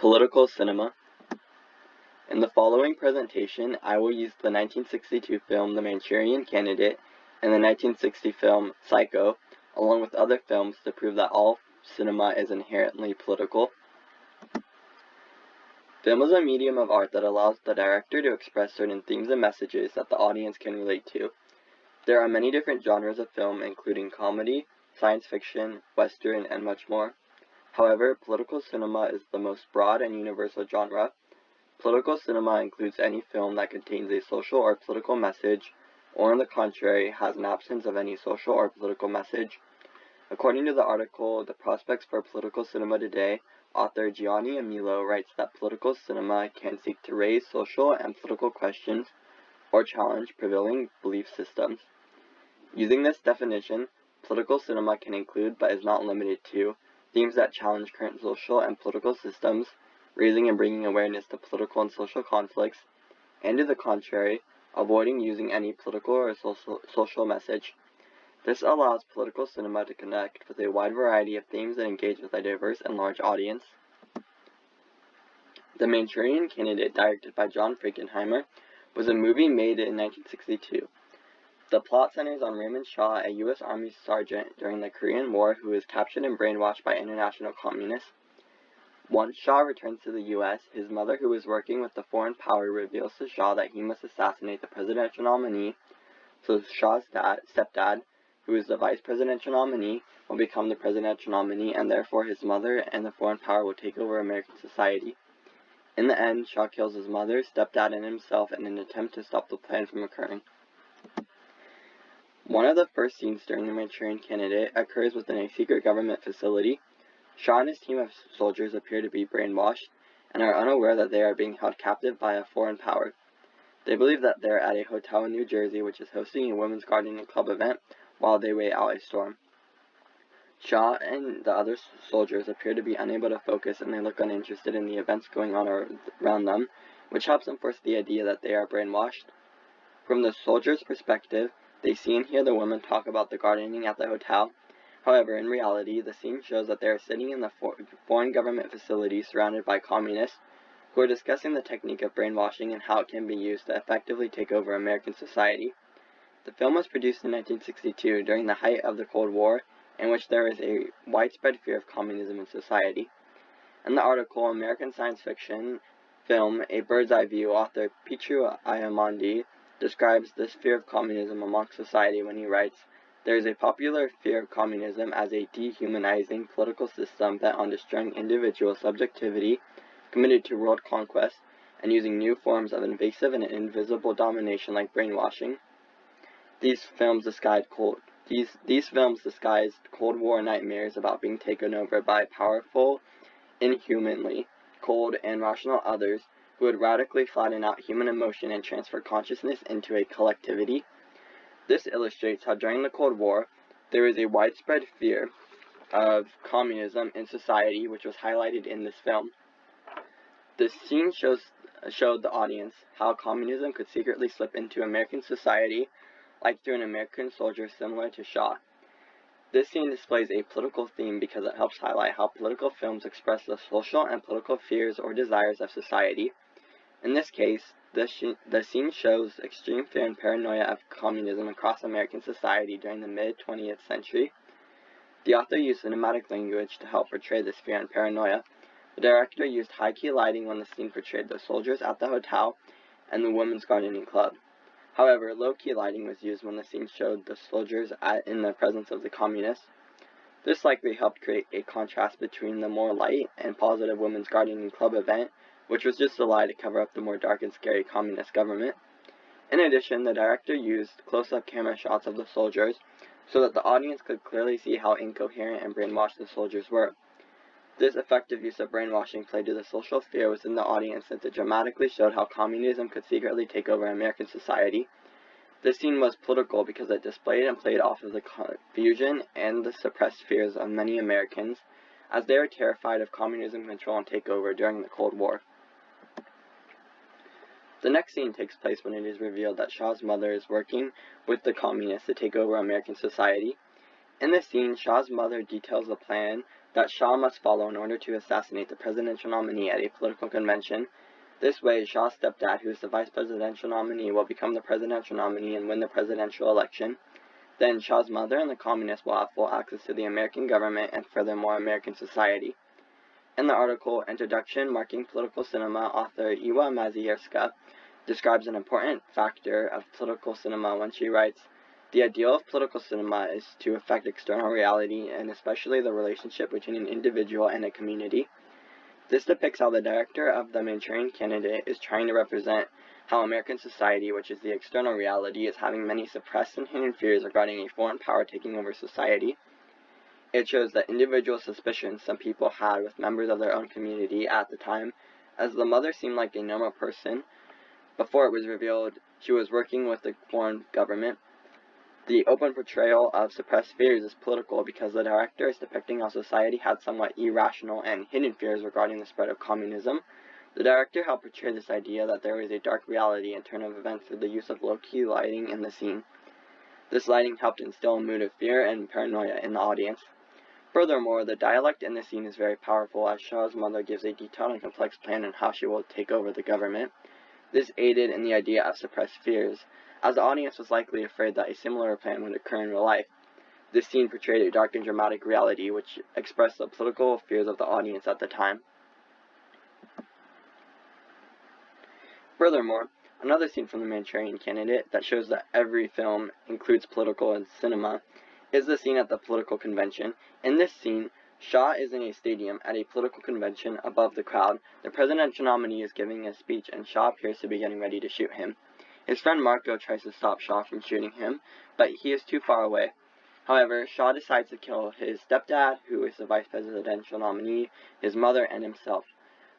Political cinema. In the following presentation, I will use the 1962 film The Manchurian Candidate and the 1960 film Psycho, along with other films, to prove that all cinema is inherently political. Film is a medium of art that allows the director to express certain themes and messages that the audience can relate to. There are many different genres of film, including comedy, science fiction, western, and much more. However, political cinema is the most broad and universal genre. Political cinema includes any film that contains a social or political message, or on the contrary, has an absence of any social or political message. According to the article, The Prospects for Political Cinema Today, author Gianni Amilo writes that political cinema can seek to raise social and political questions or challenge prevailing belief systems. Using this definition, political cinema can include, but is not limited to, themes that challenge current social and political systems, raising and bringing awareness to political and social conflicts, and to the contrary, avoiding using any political or social message. This allows political cinema to connect with a wide variety of themes and engage with a diverse and large audience. The Manchurian Candidate, directed by John Frankenheimer, was a movie made in 1962. The plot centers on Raymond Shaw, a U.S. Army sergeant during the Korean War who is captured and brainwashed by international communists. Once Shaw returns to the U.S., his mother, who is working with the foreign power, reveals to Shaw that he must assassinate the presidential nominee, so Shaw's stepdad, who is the vice presidential nominee, will become the presidential nominee, and therefore his mother and the foreign power will take over American society. In the end, Shaw kills his mother, stepdad, and himself in an attempt to stop the plan from occurring. One of the first scenes during The Manchurian Candidate occurs within a secret government facility. Shaw and his team of soldiers appear to be brainwashed and are unaware that they are being held captive by a foreign power. They believe that they are at a hotel in New Jersey which is hosting a women's gardening club event while they wait out a storm. Shaw and the other soldiers appear to be unable to focus, and they look uninterested in the events going on around them, which helps enforce the idea that they are brainwashed. From the soldiers' perspective, they see and hear the women talk about the gardening at the hotel. However, in reality, the scene shows that they are sitting in the foreign government facility surrounded by communists who are discussing the technique of brainwashing and how it can be used to effectively take over American society. The film was produced in 1962 during the height of the Cold War, in which there is a widespread fear of communism in society. In the article American Science Fiction Film, A Bird's Eye View, author Pichu Ayamondi describes this fear of communism amongst society when he writes, "There is a popular fear of communism as a dehumanizing political system bent on destroying individual subjectivity, committed to world conquest, and using new forms of invasive and invisible domination like brainwashing. These films disguised Cold War nightmares about being taken over by powerful, inhumanly cold, and rational others who would radically flatten out human emotion and transfer consciousness into a collectivity. This illustrates how during the Cold War, there is a widespread fear of communism in society, which was highlighted in this film. This scene showed the audience how communism could secretly slip into American society, like through an American soldier similar to Shaw. This scene displays a political theme because it helps highlight how political films express the social and political fears or desires of society. In this case, the scene shows extreme fear and paranoia of communism across American society during the mid-20th century. The author used cinematic language to help portray this fear and paranoia. The director used high-key lighting when the scene portrayed the soldiers at the hotel and the women's gardening club. However, low-key lighting was used when the scene showed the soldiers in the presence of the communists. This likely helped create a contrast between the more light and positive women's gardening club event, which was just a lie to cover up the more dark and scary communist government. In addition, the director used close-up camera shots of the soldiers so that the audience could clearly see how incoherent and brainwashed the soldiers were. This effective use of brainwashing played to the social fear within the audience, since it dramatically showed how communism could secretly take over American society. This scene was political because it displayed and played off of the confusion and the suppressed fears of many Americans, as they were terrified of communism control and takeover during the Cold War. The next scene takes place when it is revealed that Shaw's mother is working with the communists to take over American society. In this scene, Shaw's mother details the plan that Shaw must follow in order to assassinate the presidential nominee at a political convention. This way, Shaw's stepdad, who is the vice presidential nominee, will become the presidential nominee and win the presidential election. Then Shaw's mother and the communists will have full access to the American government and furthermore American society. In the article Introduction Marking Political Cinema, author Iwa Mazierska describes an important factor of political cinema when she writes, "The ideal of political cinema is to affect external reality and especially the relationship between an individual and a community. This depicts how the director of The Manchurian Candidate is trying to represent how American society, which is the external reality, is having many suppressed and hidden fears regarding a foreign power taking over society. It shows the individual suspicions some people had with members of their own community at the time, as the mother seemed like a normal person. Before it was revealed she was working with the foreign government. The open portrayal of suppressed fears is political because the director is depicting how society had somewhat irrational and hidden fears regarding the spread of communism. The director helped portray this idea that there is a dark reality and turn of events through the use of low-key lighting in the scene. This lighting helped instill a mood of fear and paranoia in the audience. Furthermore, the dialect in the scene is very powerful as Shaw's mother gives a detailed and complex plan on how she will take over the government. This aided in the idea of suppressed fears, as the audience was likely afraid that a similar plan would occur in real life. This scene portrayed a dark and dramatic reality which expressed the political fears of the audience at the time. Furthermore, another scene from The Manchurian Candidate that shows that every film includes political in cinema is the scene at the political convention. In this scene, Shaw is in a stadium at a political convention above the crowd. The presidential nominee is giving a speech and Shaw appears to be getting ready to shoot him. His friend Marco tries to stop Shaw from shooting him, but he is too far away. However, Shaw decides to kill his stepdad, who is the vice presidential nominee, his mother, and himself.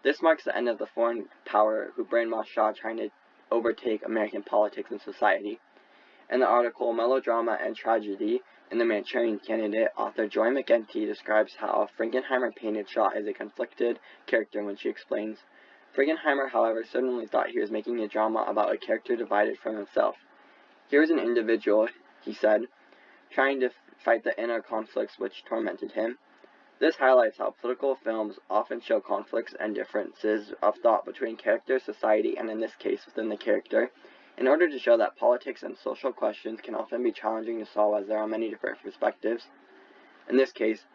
This marks the end of the foreign power who brainwashed Shaw trying to overtake American politics and society. In the article Melodrama and Tragedy in The Manchurian Candidate, author Joy McEntee describes how Frankenheimer painted Shaw as a conflicted character when she explains, Frankenheimer, however, certainly thought he was making a drama about a character divided from himself. Here is an individual, he said, trying to fight the inner conflicts which tormented him. This highlights how political films often show conflicts and differences of thought between character, society, and in this case, within the character, in order to show that politics and social questions can often be challenging to solve as there are many different perspectives. In this case,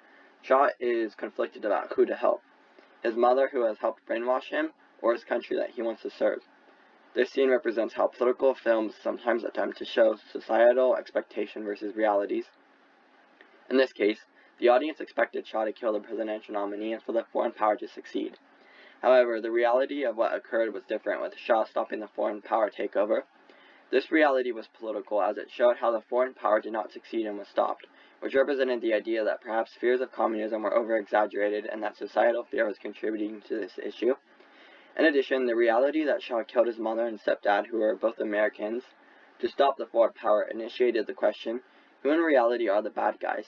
Shaw is conflicted about who to help, his mother who has helped brainwash him, or his country that he wants to serve. This scene represents how political films sometimes attempt to show societal expectation versus realities. In this case, the audience expected Shaw to kill the presidential nominee and for the foreign power to succeed. However, the reality of what occurred was different, with Shaw stopping the foreign power takeover. This reality was political, as it showed how the foreign power did not succeed and was stopped, which represented the idea that perhaps fears of communism were over-exaggerated and that societal fear was contributing to this issue. In addition, the reality that Shaw killed his mother and stepdad, who were both Americans, to stop the foreign power initiated the question, who in reality are the bad guys?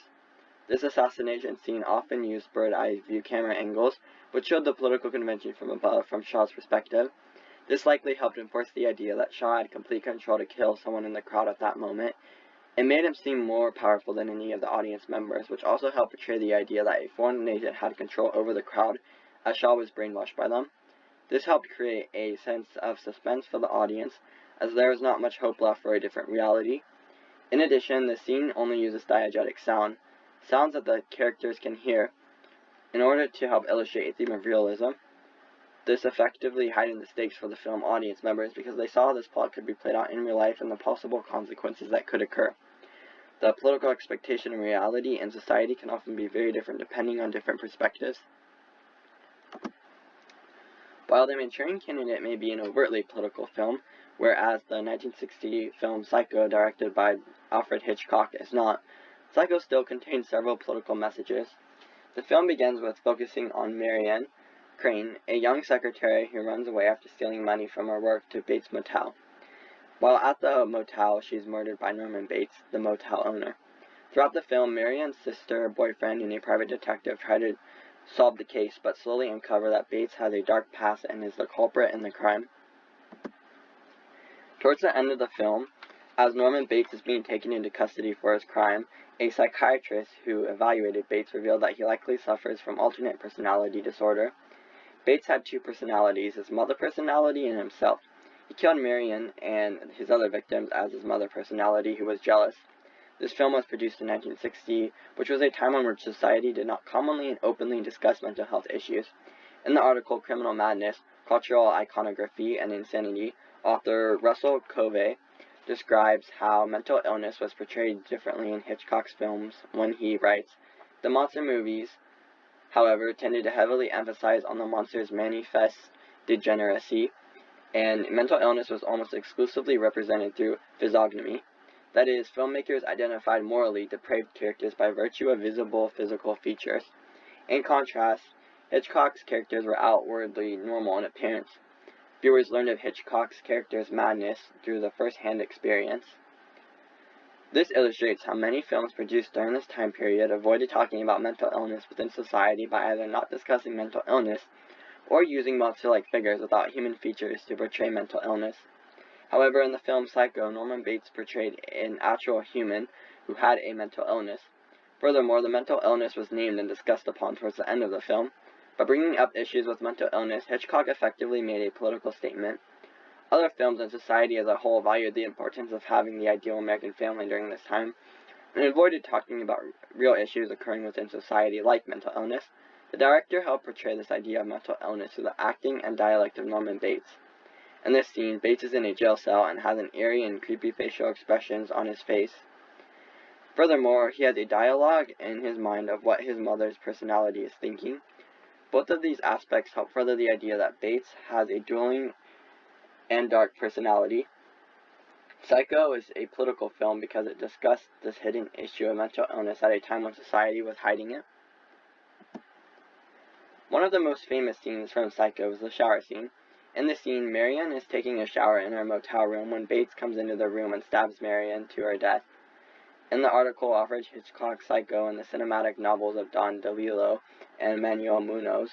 This assassination scene often used bird-eye view camera angles, which showed the political convention from above from Shaw's perspective. This likely helped enforce the idea that Shaw had complete control to kill someone in the crowd at that moment. It made him seem more powerful than any of the audience members, which also helped portray the idea that a foreign agent had control over the crowd, as Shaw was brainwashed by them. This helped create a sense of suspense for the audience, as there was not much hope left for a different reality. In addition, the scene only uses diegetic sound, sounds that the characters can hear, in order to help illustrate a theme of realism. This effectively heightened the stakes for the film audience members because they saw this plot could be played out in real life and the possible consequences that could occur. The political expectation and reality in society can often be very different depending on different perspectives. While The Manchurian Candidate may be an overtly political film, whereas the 1960 film Psycho, directed by Alfred Hitchcock, is not, Psycho still contains several political messages. The film begins with focusing on Marianne Crane, a young secretary who runs away after stealing money from her work to Bates Motel. While at the motel, she is murdered by Norman Bates, the motel owner. Throughout the film, Marianne's sister, boyfriend, and a private detective try to solve the case, but slowly uncover that Bates has a dark past and is the culprit in the crime. Towards the end of the film, As Norman Bates is being taken into custody for his crime, a psychiatrist who evaluated Bates revealed that he likely suffers from alternate personality disorder. Bates had two personalities, his mother personality and himself. He killed Marion and his other victims as his mother personality, who was jealous. This film was produced in 1960, which was a time in which society did not commonly and openly discuss mental health issues. In the article Criminal Madness, Cultural Iconography and Insanity, author Russell Covey describes how mental illness was portrayed differently in Hitchcock's films when he writes, "The monster movies, however, tended to heavily emphasize on the monster's manifest degeneracy, and mental illness was almost exclusively represented through physiognomy. That is, filmmakers identified morally depraved characters by virtue of visible physical features. In contrast, Hitchcock's characters were outwardly normal in appearance. Viewers learned of Hitchcock's character's madness through the first-hand experience." This illustrates how many films produced during this time period avoided talking about mental illness within society by either not discussing mental illness or using monster-like figures without human features to portray mental illness. However, in the film Psycho, Norman Bates portrayed an actual human who had a mental illness. Furthermore, the mental illness was named and discussed upon towards the end of the film. By bringing up issues with mental illness, Hitchcock effectively made a political statement. Other films and society as a whole valued the importance of having the ideal American family during this time, and avoided talking about real issues occurring within society like mental illness. The director helped portray this idea of mental illness through the acting and dialect of Norman Bates. In this scene, Bates is in a jail cell and has an eerie and creepy facial expressions on his face. Furthermore, he has a dialogue in his mind of what his mother's personality is thinking. Both of these aspects help further the idea that Bates has a dueling and dark personality. Psycho is a political film because it discussed this hidden issue of mental illness at a time when society was hiding it. One of the most famous scenes from Psycho is the shower scene. In the scene, Marion is taking a shower in her motel room when Bates comes into the room and stabs Marion to her death. In the article Alfred Hitchcock's Psycho and the cinematic novels of Don DeLillo and Manuel Munoz,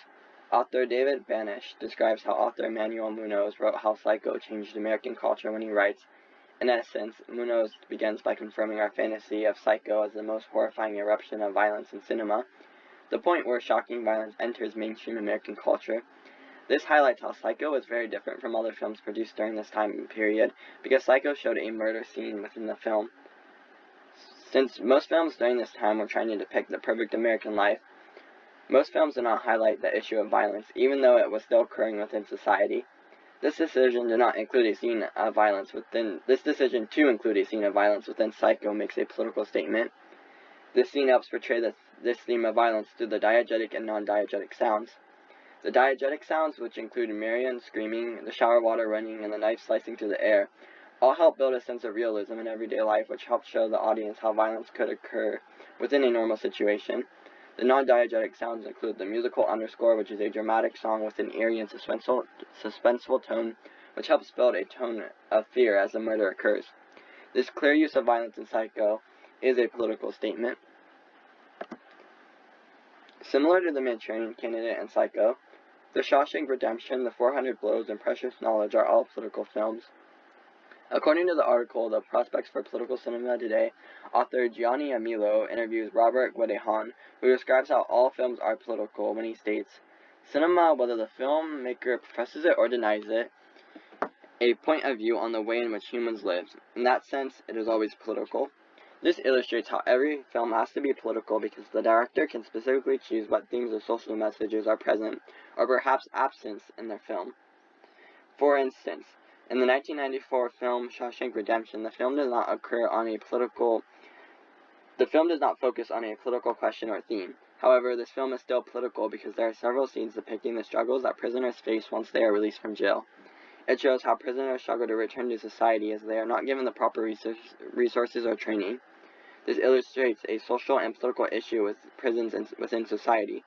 author David Banish describes how author Manuel Munoz wrote how Psycho changed American culture when he writes, "In essence, Munoz begins by confirming our fantasy of Psycho as the most horrifying eruption of violence in cinema, the point where shocking violence enters mainstream American culture. This highlights how Psycho is very different from other films produced during this time period, because Psycho showed a murder scene within the film. Since most films during this time were trying to depict the perfect American life, most films did not highlight the issue of violence, even though it was still occurring within society. This decision to include a scene of violence within Psycho makes a political statement. This scene helps portray this theme of violence through the diegetic and non-diegetic sounds. The diegetic sounds, which include Marion screaming, the shower water running, and the knife slicing through the air, all help build a sense of realism in everyday life, which helps show the audience how violence could occur within a normal situation. The non-diegetic sounds include the musical underscore, which is a dramatic song with an eerie and suspenseful tone, which helps build a tone of fear as the murder occurs. This clear use of violence in Psycho is a political statement. Similar to the Manchurian Candidate and Psycho, The Shawshank Redemption, The 400 Blows, and Precious Knowledge are all political films. According to the article, The Prospects for Political Cinema Today, author Gianni Amilo interviews Robert Guedehan, who describes how all films are political when he states, "Cinema, whether the filmmaker professes it or denies it, a point of view on the way in which humans live. In that sense, it is always political." This illustrates how every film has to be political because the director can specifically choose what themes or social messages are present or perhaps absent in their film. For instance, in the 1994 film Shawshank Redemption, the film does not focus on a political question or theme. However, this film is still political because there are several scenes depicting the struggles that prisoners face once they are released from jail. It shows how prisoners struggle to return to society as they are not given the proper resources or training. This illustrates a social and political issue with prisons within society.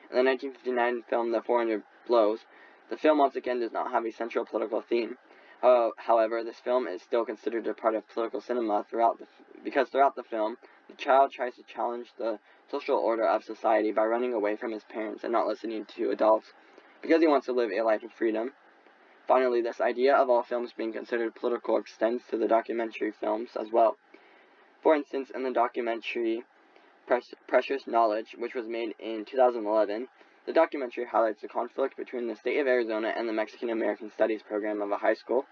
In the 1959 film The 400 Blows, the film once again does not have a central political theme. However, this film is still considered a part of political cinema because throughout the film, the child tries to challenge the social order of society by running away from his parents and not listening to adults because he wants to live a life of freedom. Finally, this idea of all films being considered political extends to the documentary films as well. For instance, in the documentary Precious Knowledge, which was made in 2011, the documentary highlights the conflict between the state of Arizona and the Mexican American Studies program of a high school.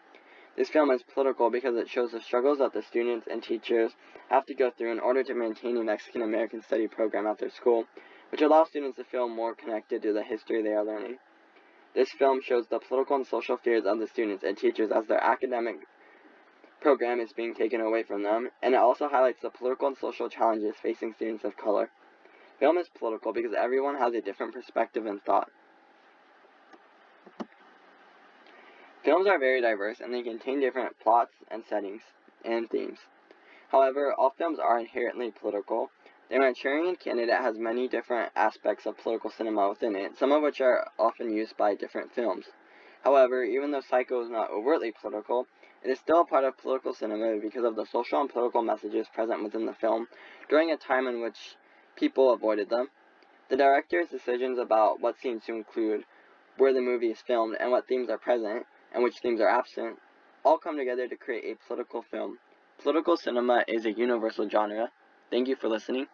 This film is political because it shows the struggles that the students and teachers have to go through in order to maintain a Mexican American study program at their school, which allows students to feel more connected to the history they are learning. This film shows the political and social fears of the students and teachers as their academic program is being taken away from them, and it also highlights the political and social challenges facing students of color. Film is political because everyone has a different perspective and thought. Films are very diverse and they contain different plots and settings and themes. However, all films are inherently political. The Manchurian candidate has many different aspects of political cinema within it, some of which are often used by different films. However, even though Psycho is not overtly political, it is still a part of political cinema because of the social and political messages present within the film during a time in which people avoided them. The director's decisions about what scenes to include, where the movie is filmed, and what themes are present, and which themes are absent, all come together to create a political film. Political cinema is a universal genre. Thank you for listening.